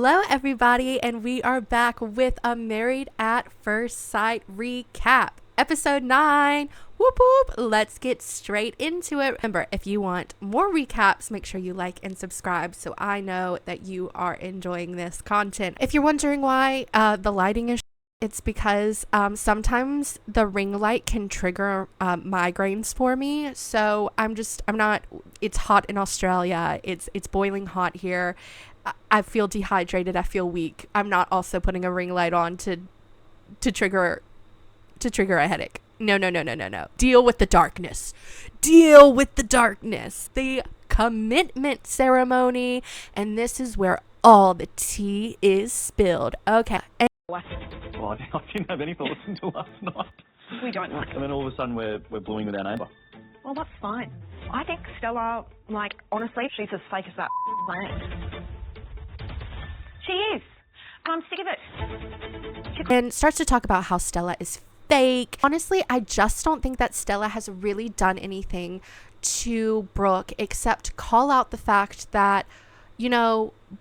Hello, everybody, and we are back with a Married at First Sight recap. Ep.9. Whoop whoop. Let's get straight into it. Remember, if you want more recaps, make sure you like and subscribe so I know that you are enjoying this content. If you're wondering why the lighting is it's because sometimes the ring light can trigger migraines for me. So I'm not, it's hot in Australia. It's boiling hot here. I feel dehydrated. I feel weak. I'm not also putting a ring light on to trigger a headache. No. Deal with the darkness. Deal with the darkness. The commitment ceremony. And this is where all the tea is spilled. Okay. Well, I didn't have any thoughts until last night. We don't like And then all of a sudden we're bullying with our neighbour. Well, that's fine. I think Stella, honestly, she's as fake as that plant. She is. And I'm sick of it. And starts to talk about how Stella is fake. Honestly, I just don't think that Stella has really done anything to Brooke except call out the fact that,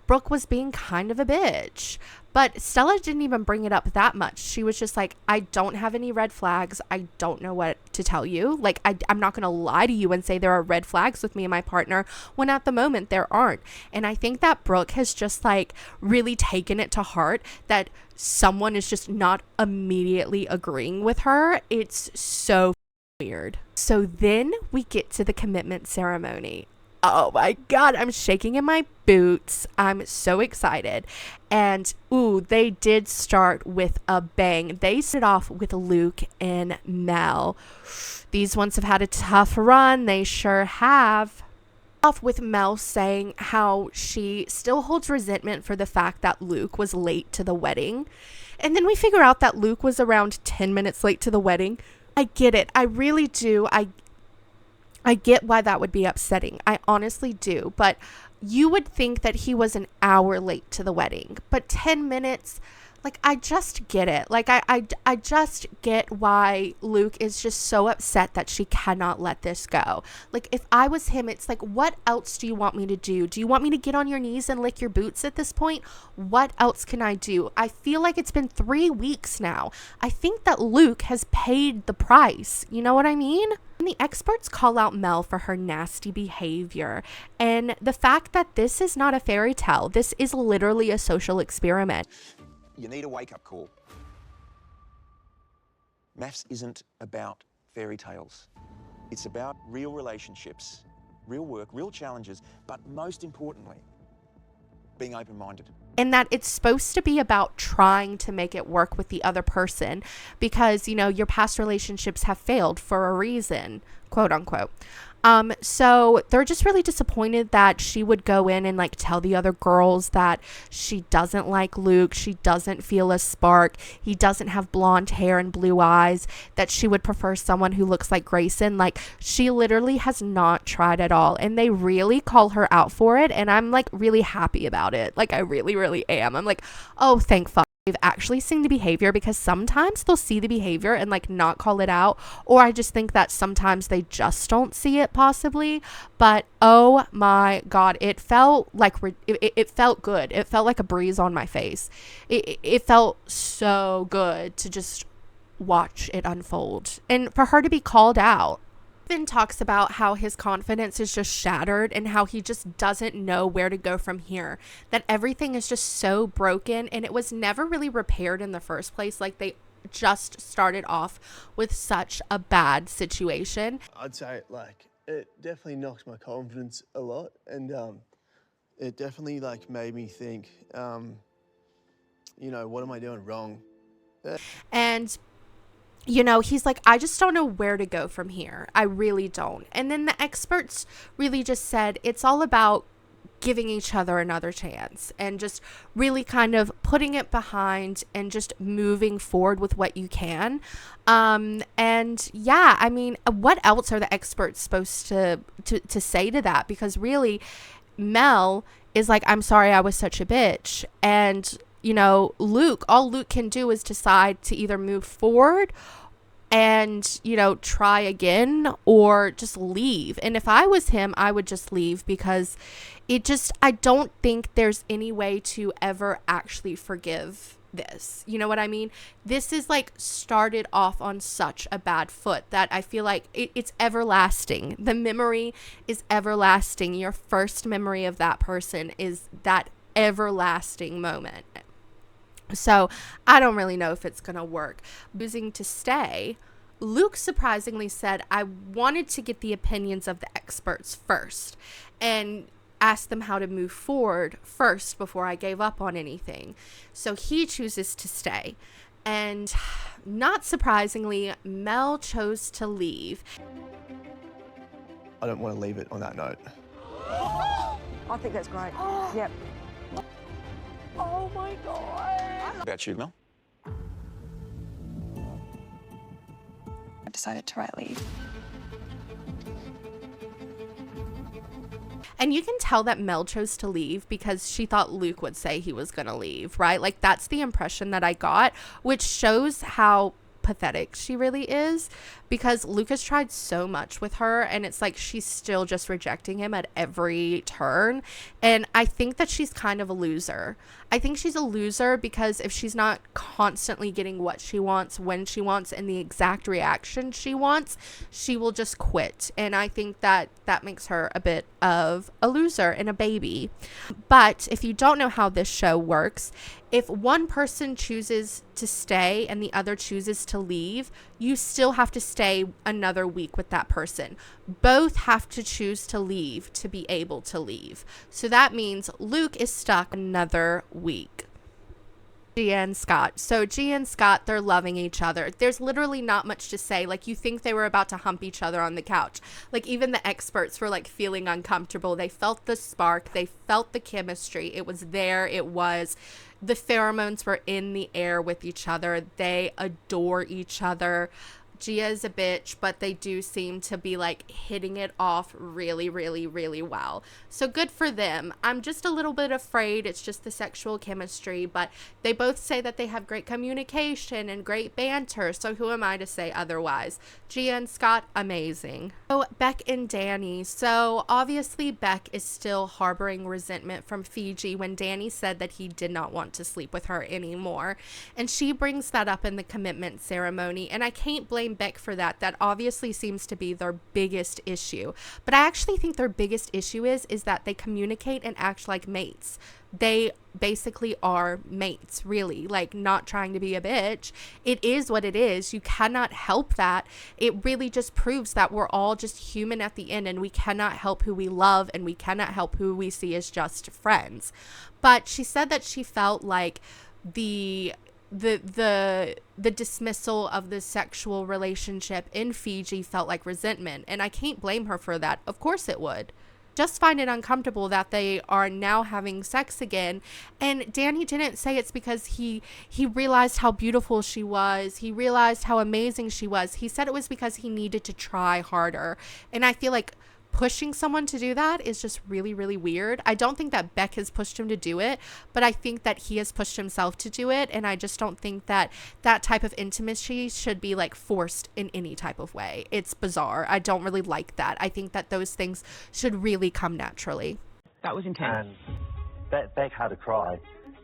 Brooke was being kind of a bitch. But Stella didn't even bring it up that much. She was just like, I don't have any red flags. I don't know what to tell you. I'm not going to lie to you and say there are red flags with me and my partner when at the moment there aren't. And I think that Brooke has just really taken it to heart that someone is just not immediately agreeing with her. It's so weird. So then we get to the commitment ceremony. Oh my God, I'm shaking in my boots. I'm so excited. And they did start with a bang. They started off with Luke and Mel. These ones have had a tough run. They sure have. Off with Mel saying how she still holds resentment for the fact that Luke was late to the wedding. And then we figure out that Luke was around 10 minutes late to the wedding. I get it. I really do. I get why that would be upsetting. I honestly do. But you would think that he was an hour late to the wedding. But 10 minutes, I just get it. I just get why Luke is just so upset that she cannot let this go. If I was him, it's what else do you want me to do? Do you want me to get on your knees and lick your boots at this point? What else can I do? I feel like it's been 3 weeks now. I think that Luke has paid the price. You know what I mean? And the experts call out Mel for her nasty behavior and the fact that this is not a fairy tale. This is literally a social experiment. You need a wake-up call. Maths isn't about fairy tales. It's about real relationships, real work, real challenges, but most importantly, being open-minded. And that it's supposed to be about trying to make it work with the other person because, your past relationships have failed for a reason, quote unquote. So they're just really disappointed that she would go in and tell the other girls that she doesn't like Luke. She doesn't feel a spark. He doesn't have blonde hair and blue eyes, that she would prefer someone who looks like Grayson. She literally has not tried at all. And they really call her out for it. And I'm really happy about it. I really, really am. I'm oh, thank fuck. We've actually seen the behavior because sometimes they'll see the behavior and not call it out, or I just think that sometimes they just don't see it possibly. But oh my God, it felt it felt good. It felt like a breeze on my face. It felt so good to just watch it unfold and for her to be called out. Then talks about how his confidence is just shattered and how he just doesn't know where to go from here, that everything is just so broken and it was never really repaired in the first place. They just started off with such a bad situation. I'd say it definitely knocked my confidence a lot, and it definitely made me think, what am I doing wrong? And he's I just don't know where to go from here. I really don't. And then the experts really just said it's all about giving each other another chance and just really kind of putting it behind and just moving forward with what you can. And yeah, I mean, what else are the experts supposed to say to that? Because really, Mel is I'm sorry I was such a bitch. And all Luke can do is decide to either move forward and, you know, try again or just leave. And if I was him, I would just leave, because I don't think there's any way to ever actually forgive this. You know what I mean? This is like started off on such a bad foot that I feel like it's everlasting. The memory is everlasting. Your first memory of that person is that everlasting moment. So I don't really know if it's going to work. Choosing to stay, Luke surprisingly said, I wanted to get the opinions of the experts first and ask them how to move forward first before I gave up on anything. So he chooses to stay. And not surprisingly, Mel chose to leave. I don't want to leave it on that note. I think that's great. Yep. Oh my God. About you, Mel? I decided to write leave. And you can tell that Mel chose to leave because she thought Luke would say he was going to leave, right? Like, that's the impression that I got, which shows how pathetic she really is, because Luke has tried so much with her and it's like she's still just rejecting him at every turn. And I think that she's kind of a loser. I think she's a loser because if she's not constantly getting what she wants, when she wants, and the exact reaction she wants, she will just quit. And I think that that makes her a bit of a loser and a baby. But if you don't know how this show works, if one person chooses to stay and the other chooses to leave, you still have to stay another week with that person. Both have to choose to leave to be able to leave. So that means Luke is stuck another week. Gia and Scott. So Gia and Scott, they're loving each other. There's literally not much to say. Like, you think they were about to hump each other on the couch. Like, even the experts were like feeling uncomfortable. They felt the spark. They felt the chemistry. It was there. The pheromones were in the air with each other. They adore each other. Gia's a bitch, but they do seem to be like hitting it off really, really, really well. So good for them. I'm just a little bit afraid it's just the sexual chemistry, but they both say that they have great communication and great banter. So who am I to say otherwise? Gia and Scott, amazing. So Beck and Danny. So obviously Beck is still harboring resentment from Fiji when Danny said that he did not want to sleep with her anymore. And she brings that up in the commitment ceremony. And I can't blame Beck for that. That obviously seems to be their biggest issue. But I actually think their biggest issue is that they communicate and act like mates. They basically are mates, really, like, not trying to be a bitch. It is what it is. You cannot help that. It really just proves that we're all just human at the end, and we cannot help who we love, and we cannot help who we see as just friends. But she said that she felt like the dismissal of the sexual relationship in Fiji felt like resentment, and I can't blame her for that. Of course it would. Just find it uncomfortable that they are now having sex again. And Danny didn't say it's because he realized how beautiful she was. He realized how amazing she was. He said it was because he needed to try harder. And I feel like pushing someone to do that is just really, really weird. I don't think that Beck has pushed him to do it, but I think that he has pushed himself to do it. And I just don't think that that type of intimacy should be like forced in any type of way. It's bizarre. I don't really like that. I think that those things should really come naturally. That was intense. And Beck had a cry,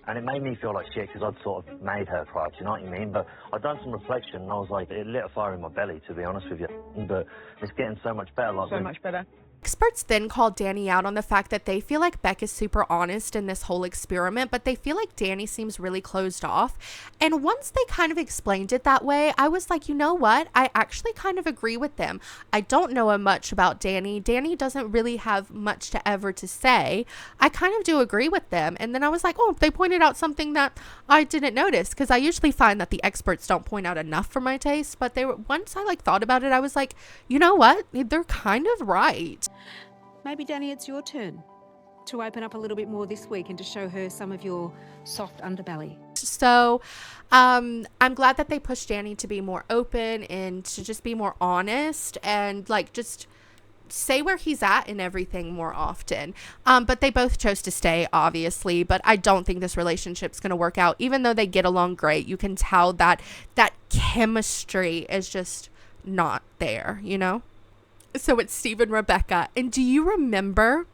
and it made me feel like shit because I'd sort of made her cry, do you know what I mean? But I'd done some reflection and I was like, it lit a fire in my belly, to be honest with you. But it's getting so much better. Like, So much better. Experts then called Danny out on the fact that they feel like Beck is super honest in this whole experiment, but they feel like Danny seems really closed off. And once they kind of explained it that way, I was like, you know what? I actually kind of agree with them. I don't know much about Danny. Danny doesn't really have much to ever to say. I kind of do agree with them. And then I was like, oh, they pointed out something that I didn't notice, because I usually find that the experts don't point out enough for my taste. But they were, once I like thought about it, I was like, you know what? They're kind of right. Maybe, Danny, it's your turn to open up a little bit more this week and to show her some of your soft underbelly. So I'm glad that they pushed Danny to be more open and to just be more honest and like just say where he's at and everything more often. But they both chose to stay, obviously. But I don't think this relationship's going to work out. Even though they get along great, you can tell that that chemistry is just not there, you know? So it's Steve and Rebecca. And do you remember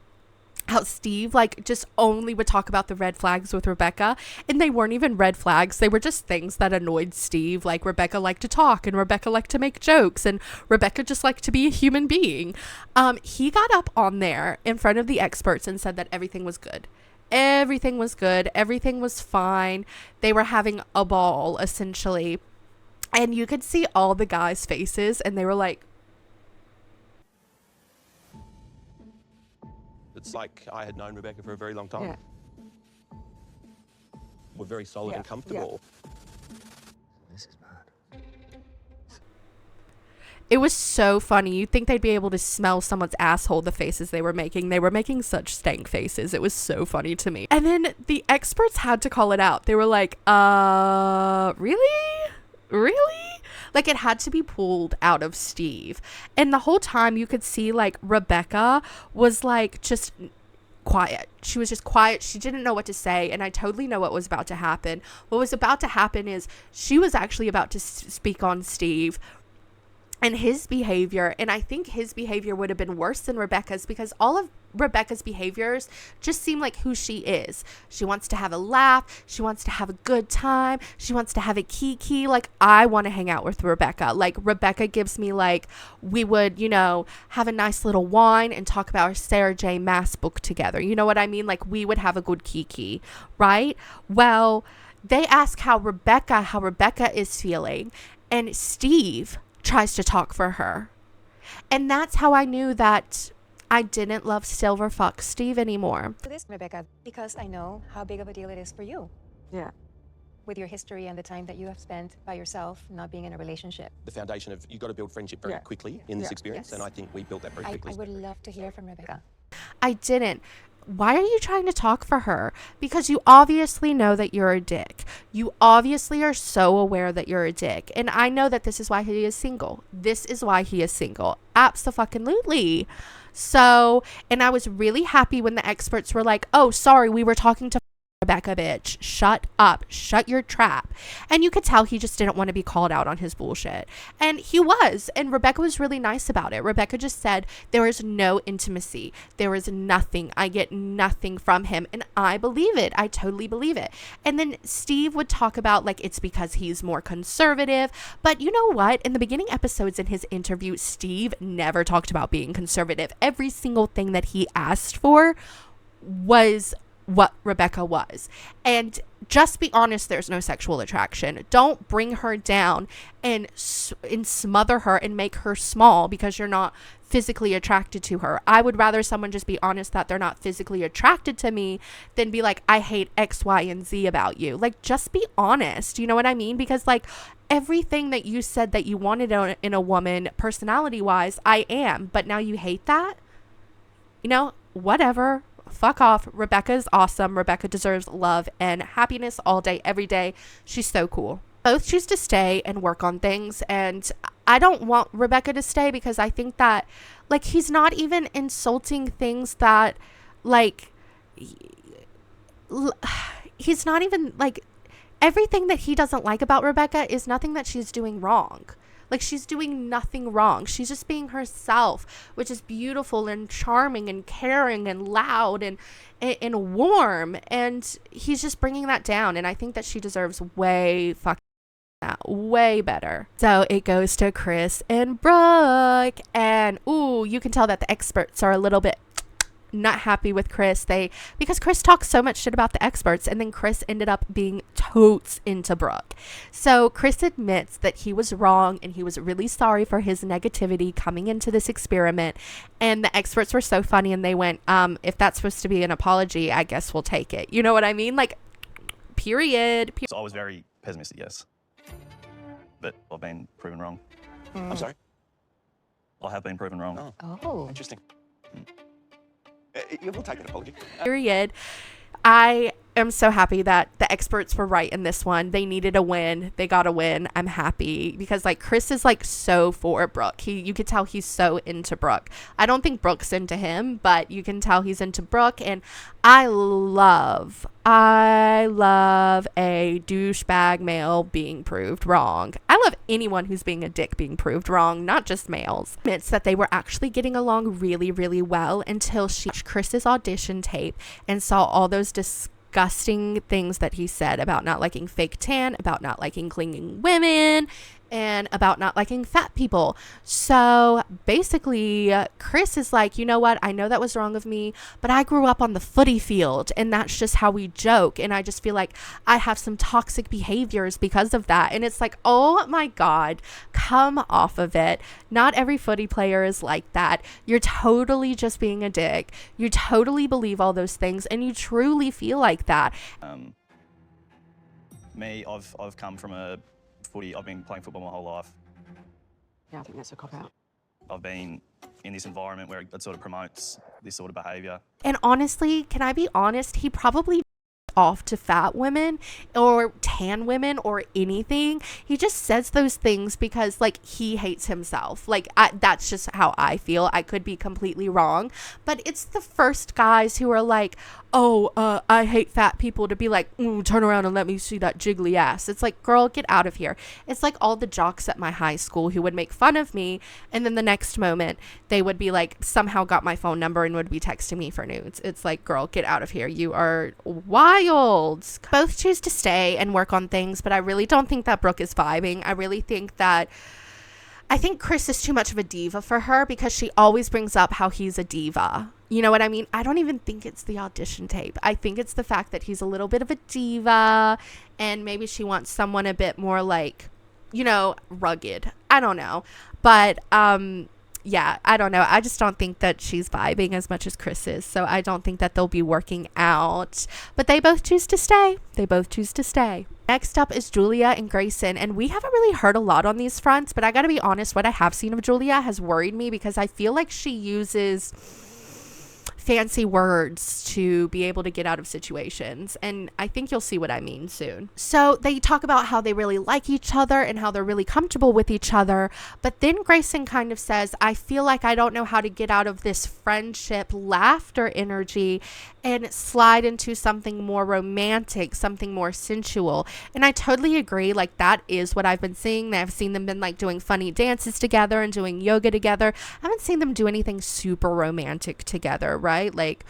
how Steve like just only would talk about the red flags with Rebecca, and they weren't even red flags, they were just things that annoyed Steve? Like Rebecca liked to talk, and Rebecca liked to make jokes, and Rebecca just liked to be a human being. He got up on there in front of the experts and said that everything was good. Everything was good. Everything was fine. They were having a ball, essentially. And you could see all the guys' faces, and they were like, it's like I had known Rebecca for a very long time. Yeah. We're very solid and comfortable. This is bad. it was so funny. You'd think they'd be able to smell someone's asshole, the faces they were making. They were making such stank faces. It was so funny to me. And then the experts had to call it out. They were like, really? Really? Like, it had to be pulled out of Steve. And the whole time you could see, like, Rebecca was, like, just quiet. She was just quiet. She didn't know what to say. And I totally know what was about to happen. What was about to happen is she was actually about to speak on Steve and his behavior. And I think his behavior would have been worse than Rebecca's, because all of Rebecca's behaviors just seem like who she is. She wants to have a laugh. She wants to have a good time. She wants to have a kiki. Like, I want to hang out with Rebecca. Like, Rebecca gives me, like, we would, you know, have a nice little wine and talk about our Sarah J. Maas book together. You know what I mean? Like, we would have a good kiki, right? Well, they ask how Rebecca is feeling, and Steve tries to talk for her. And that's how I knew that I didn't love Silver Fox Steve anymore. To this, Rebecca, because I know how big of a deal it is for you. Yeah. With your history and the time that you have spent by yourself, not being in a relationship. The foundation of, you've got to build friendship very quickly in this experience, Yes. and I think we built that very quickly. I would love to hear from Rebecca. I didn't. Why are you trying to talk for her? Because you obviously know that you're a dick. You obviously are so aware that you're a dick. And I know that this is why he is single. This is why he is single. Abso-fucking-lutely. So, and I was really happy when the experts were like, oh, sorry, we were talking to Rebecca, bitch. Shut up. Shut your trap. And you could tell he just didn't want to be called out on his bullshit. And he was. And Rebecca was really nice about it. Rebecca just said, there is no intimacy. There is nothing. I get nothing from him. And I believe it. I totally believe it. And then Steve would talk about, like, it's because he's more conservative. But you know what? In the beginning episodes in his interview, Steve never talked about being conservative. Every single thing that he asked for was what Rebecca was. And just be honest, there's no sexual attraction. Don't bring her down and smother her and make her small because you're not physically attracted to her. I would rather someone just be honest that they're not physically attracted to me than be like, I hate X, Y, and Z about you. Like, just be honest. You know what I mean? Because, like, everything that you said that you wanted in a woman, personality-wise, I am. But now you hate that? You know, whatever. Fuck off. Rebecca is awesome. Rebecca deserves love and happiness all day, every day. She's so cool. Both choose to stay and work on things, and I don't want Rebecca to stay because I think that, like, he's not even insulting things that, like, he's not even, like, everything that he doesn't like about Rebecca is nothing that she's doing wrong. Like, she's doing nothing wrong. She's just being herself, which is beautiful and charming and caring and loud and warm. And he's just bringing that down. And I think that she deserves way better. So it goes to Chris and Brooke. And, ooh, you can tell that the experts are a little bit not happy with Chris. Because Chris talks so much shit about the experts, and then Chris ended up being totes into Brooke. So Chris admits that he was wrong and he was really sorry for his negativity coming into this experiment. And the experts were so funny, and they went, if that's supposed to be an apology, I guess we'll take it. You know what I mean? Like, period. So I was very pessimistic, yes. But I've been proven wrong. I'm sorry? I have been proven wrong. Interesting. Yeah, we'll take an apology. Period. I am so happy that the experts were right in this one. They needed a win. They got a win. I'm happy because like Chris is like so for Brooke. You could tell he's so into Brooke. I don't think Brooke's into him, but you can tell he's into Brooke. And I love a douchebag male being proved wrong. I love anyone who's being a dick being proved wrong, not just males. Admits that they were actually getting along really, really well until she watched Chris's audition tape and saw all those disgusting things that he said about not liking fake tan, about not liking clinging women, and about not liking fat people. So basically, Chris is like, you know what? I know that was wrong of me, but I grew up on the footy field and that's just how we joke. And I just feel like I have some toxic behaviors because of that. And it's like, oh my God, come off of it. Not every footy player is like that. You're totally just being a dick. You totally believe all those things and you truly feel like that. I've come from a footy. I've been playing football my whole life. Yeah, I think that's a cop-out. I've been in this environment where it sort of promotes this sort of behaviour. And honestly, can I be honest? He probably off to fat women or tan women or anything. He just says those things because like he hates himself. Like that's just how I feel. I could be completely wrong, but it's the first guys who are like, oh, I hate fat people, to be like, turn around and let me see that jiggly ass. It's like, girl, get out of here. It's like all the jocks at my high school who would make fun of me, and then the next moment they would be like, somehow got my phone number and would be texting me for nudes. It's like, girl, get out of here. You are wild. Both choose to stay and work on things, but I really don't think that Brooke is vibing. I think Chris is too much of a diva for her because she always brings up how he's a diva. You know what I mean? I don't even think it's the audition tape. I think it's the fact that he's a little bit of a diva and maybe she wants someone a bit more like, you know, rugged. I don't know. But, yeah, I don't know. I just don't think that she's vibing as much as Chris is. So I don't think that they'll be working out. But they both choose to stay. Next up is Julia and Grayson. And we haven't really heard a lot on these fronts. But I got to be honest, what I have seen of Julia has worried me because I feel like she uses fancy words to be able to get out of situations, and I think you'll see what I mean soon. So they talk about how they really like each other and how they're really comfortable with each other, but then Grayson kind of says, I feel like I don't know how to get out of this friendship laughter energy and slide into something more romantic, something more sensual. And I totally agree. Like, that is what I've been seeing. I've seen them been like doing funny dances together and doing yoga together. I haven't seen them do anything super romantic together, right? Like,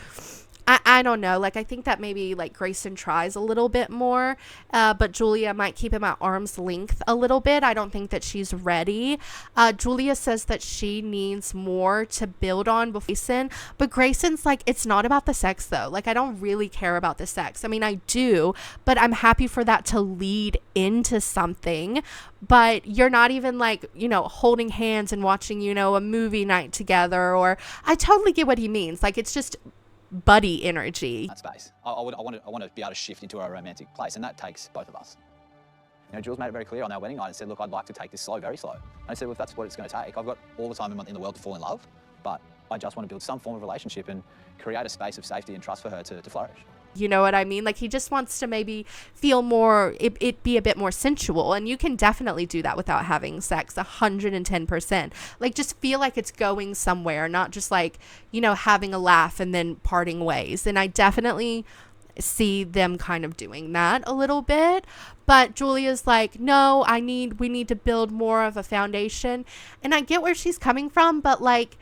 I don't know. Like, I think that maybe like Grayson tries a little bit more, but Julia might keep him at arm's length a little bit. I don't think that she's ready. Julia says that she needs more to build on before Grayson, but Grayson's like, it's not about the sex though. Like, I don't really care about the sex. I mean, I do, but I'm happy for that to lead into something. But you're not even like, you know, holding hands and watching, you know, a movie night together. Or I totally get what he means. Like, it's just buddy energy. That space. I want to be able to shift into a romantic place, and that takes both of us. You know, Jules made it very clear on our wedding night and said, look, I'd like to take this slow, very slow. And I said, well, if that's what it's going to take, I've got all the time in the world to fall in love, but I just want to build some form of relationship and create a space of safety and trust for her to flourish. You know what I mean? Like, he just wants to maybe feel more, it be a bit more sensual. And you can definitely do that without having sex, 110%. Like, just feel like it's going somewhere, not just like, you know, having a laugh and then parting ways. And I definitely see them kind of doing that a little bit. But Julia's like, no, we need to build more of a foundation. And I get where she's coming from, but like,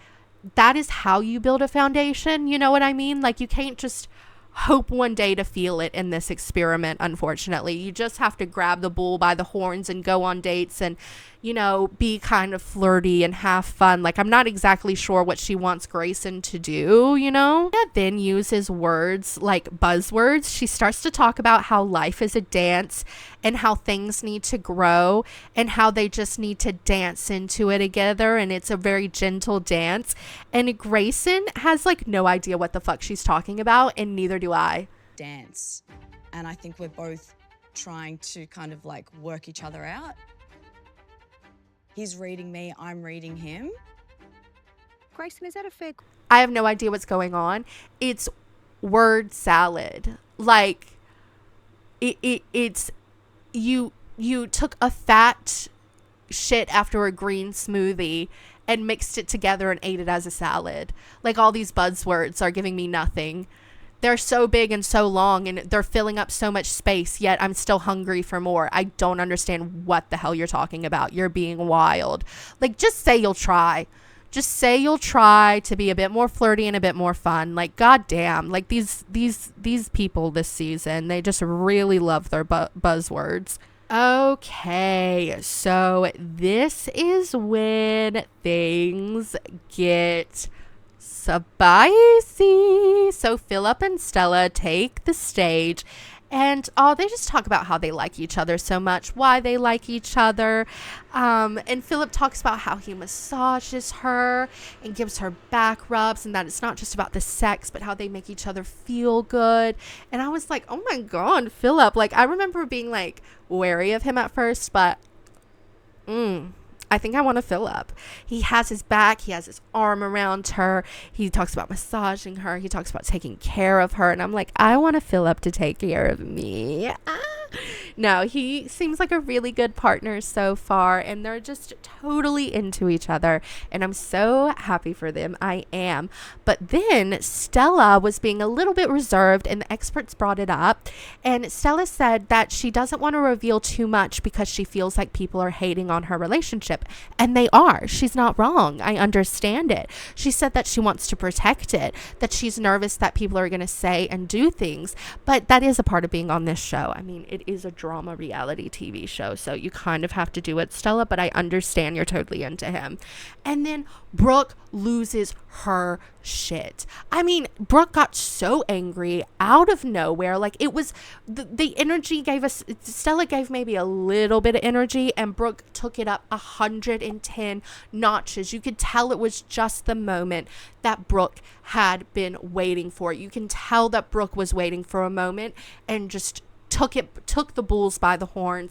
that is how you build a foundation. You know what I mean? Like, you can't just hope one day to feel it in this experiment. Unfortunately, you just have to grab the bull by the horns and go on dates and, you know, be kind of flirty and have fun. Like, I'm not exactly sure what she wants Grayson to do, you know. Then uses words like buzzwords. She starts to talk about how life is a dance and how things need to grow and how they just need to dance into it together, and it's a very gentle dance. And Grayson has like no idea what the fuck she's talking about, and neither do I. Dance. And I think we're both trying to kind of like work each other out. He's reading me, I'm reading him. Grayson, is that a I have no idea what's going on. It's word salad. Like, it's you took a fat shit after a green smoothie and mixed it together and ate it as a salad. Like, all these buzzwords are giving me nothing. They're so big and so long and they're filling up so much space, yet I'm still hungry for more. I don't understand what the hell you're talking about. You're being wild. Like, just say you'll try. Just say you'll try to be a bit more flirty and a bit more fun. Like, goddamn, like these people this season, they just really love their buzzwords. Okay, so this is when things get spicy. So Philip and Stella take the stage and they just talk about how they like each other so much, why they like each other. And Philip talks about how he massages her and gives her back rubs, and that it's not just about the sex, but how they make each other feel good. And I was like, oh my God, Philip. Like, I remember being like wary of him at first, but I think I want to fill up. He has his back. He has his arm around her. He talks about massaging her. He talks about taking care of her. And I'm like, I want to fill up to take care of me. No, he seems like a really good partner so far. And they're just totally into each other. And I'm so happy for them. I am. But then Stella was being a little bit reserved, and the experts brought it up. And Stella said that she doesn't want to reveal too much because she feels like people are hating on her relationship. And they are. She's not wrong. I understand it. She said that she wants to protect it, that she's nervous that people are going to say and do things. But that is a part of being on this show. I mean, it is a drama reality TV show, so you kind of have to do it, Stella, but I understand you're totally into him. And then Brooke loses her shit. I mean, Brooke got so angry out of nowhere. Like, it was the energy gave us, Stella gave maybe a little bit of energy, and Brooke took it up 110 notches. You could tell it was just the moment that Brooke had been waiting for. You can tell that Brooke was waiting for a moment and just took the bulls by the horn.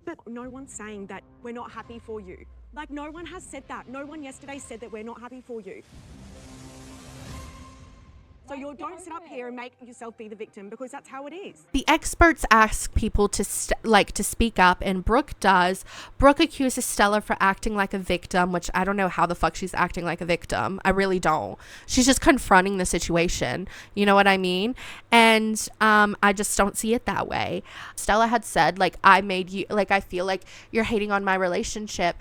But no one's saying that we're not happy for you. Like, no one has said that. No one yesterday said that we're not happy for you. So you don't sit up here and make yourself be the victim, because that's how it is. The experts ask people to speak up, and Brooke does. Brooke accuses Stella for acting like a victim, which I don't know how the fuck she's acting like a victim. I really don't. She's just confronting the situation. You know what I mean? And I just don't see it that way. Stella had said, like, I made you, like, I feel like you're hating on my relationship.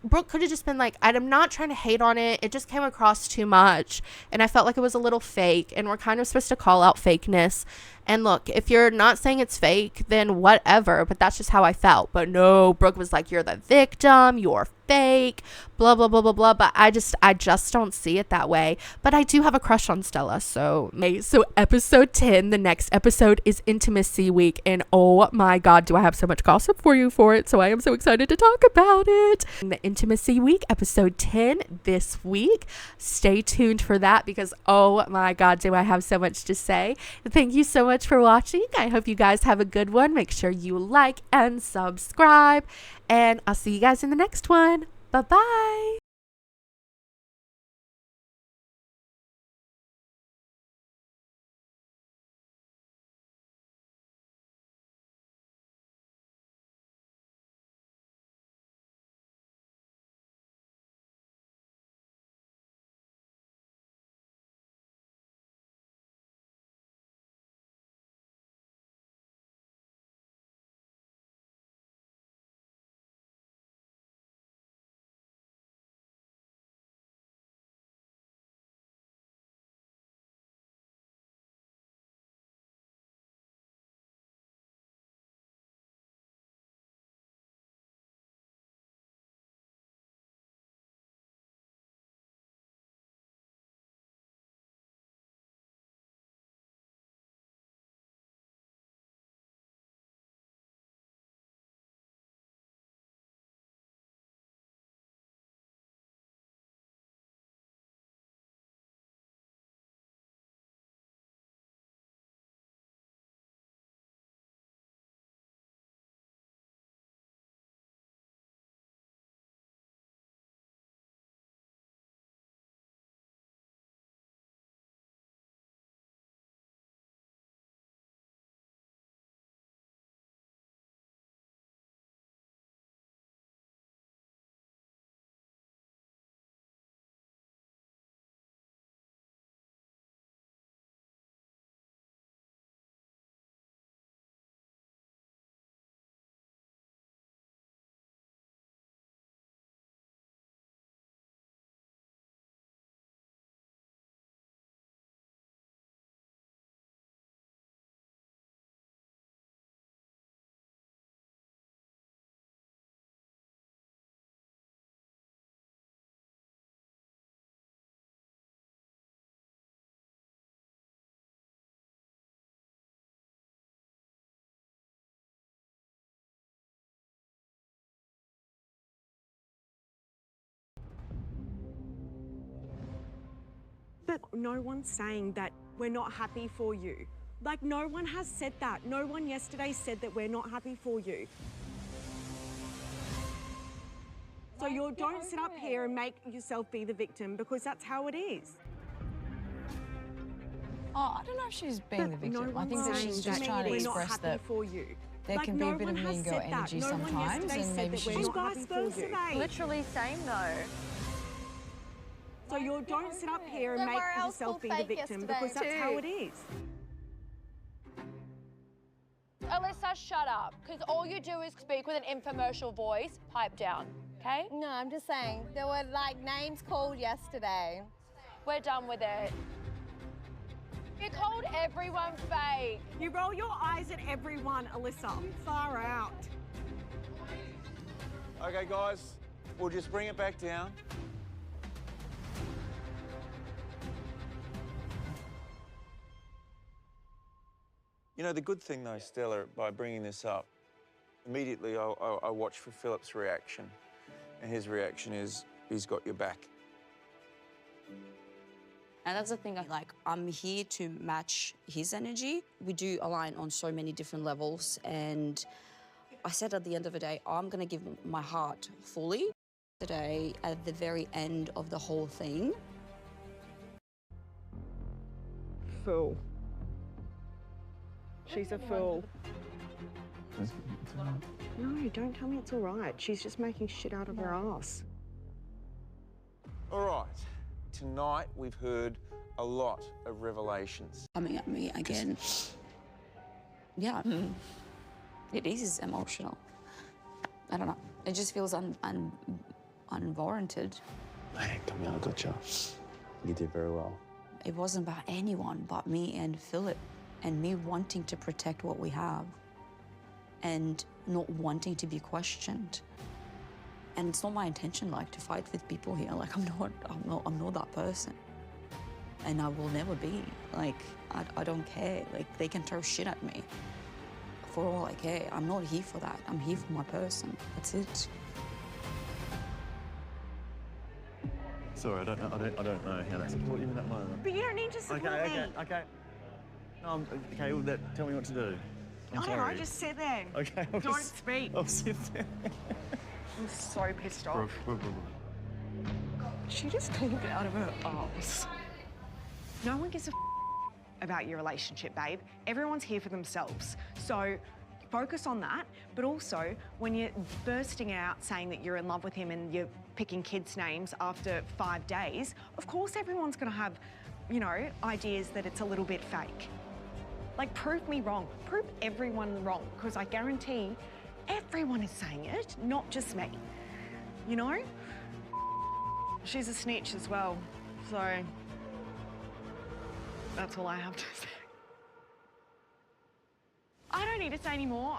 Brooke could have just been like, I'm not trying to hate on it. It just came across too much. And I felt like it was a little fake. And we're kind of supposed to call out fakeness. And look, if you're not saying it's fake, then whatever. But that's just how I felt. But no, Brooke was like, you're the victim. You're fake. Blah, blah, blah, blah, blah. But I just don't see it that way. But I do have a crush on Stella. So episode 10, the next episode is Intimacy Week. And oh my God, do I have so much gossip for you for it. So I am so excited to talk about it. The Intimacy Week, episode 10 this week. Stay tuned for that, because oh my God, do I have so much to say. Thank you so much for watching. I hope you guys have a good one. Make sure you like and subscribe, and I'll see you guys in the next one. Bye bye. But no one's saying that we're not happy for you. Like, no one has said that. No one yesterday said that we're not happy for you. So you don't sit up here and make yourself be the victim, because that's how it is. Oh, I don't know if she's being the victim. I think that she's just trying to express that for you. there can be a bit of mean girl energy sometimes, and maybe she's just... vice versa, mate. Literally same though. So you don't sit up here and make yourself be the victim, because that's how it is. Alyssa, shut up. Because all you do is speak with an infomercial voice. Pipe down, okay? No, I'm just saying, there were like names called yesterday. We're done with it. You called everyone fake. You roll your eyes at everyone, Alyssa. Far out. Okay, guys, we'll just bring it back down. You know, the good thing, though, Stella, by bringing this up, immediately I watch for Philip's reaction, and his reaction is, he's got your back. And that's the thing, like, I'm here to match his energy. We do align on so many different levels, and I said at the end of the day, I'm gonna give my heart fully. Today, at the very end of the whole thing. Fool. She's a fool. No, don't tell me it's all right. She's just making shit out of her ass. All right. Tonight, we've heard a lot of revelations. Coming at me again. Yeah, it is emotional. I don't know. It just feels unwarranted. Hey, come here, I got you. You did very well. It wasn't about anyone but me and Philip, and me wanting to protect what we have and not wanting to be questioned. And it's not my intention, like, to fight with people here. Like, I'm not that person. And I will never be. Like, I don't care. Like, they can throw shit at me. For all I care, I'm not here for that. I'm here for my person. That's it. Sorry, I don't know how that support you in that moment. But you don't need to support me. Okay. No, okay, well, tell me what to do. I'm sorry. All right, just sit there. Okay, Don't speak. I'll sit there. I'm so pissed off. She just cleaned it out of her arse. No one gives a about your relationship, babe. Everyone's here for themselves. So focus on that, but also when you're bursting out saying that you're in love with him and you're picking kids' names after 5 days, of course everyone's gonna have, you know, ideas that it's a little bit fake. Like, prove me wrong. Prove everyone wrong, because I guarantee everyone is saying it, not just me. You know? She's a snitch as well, so that's all I have to say. I don't need to say any more.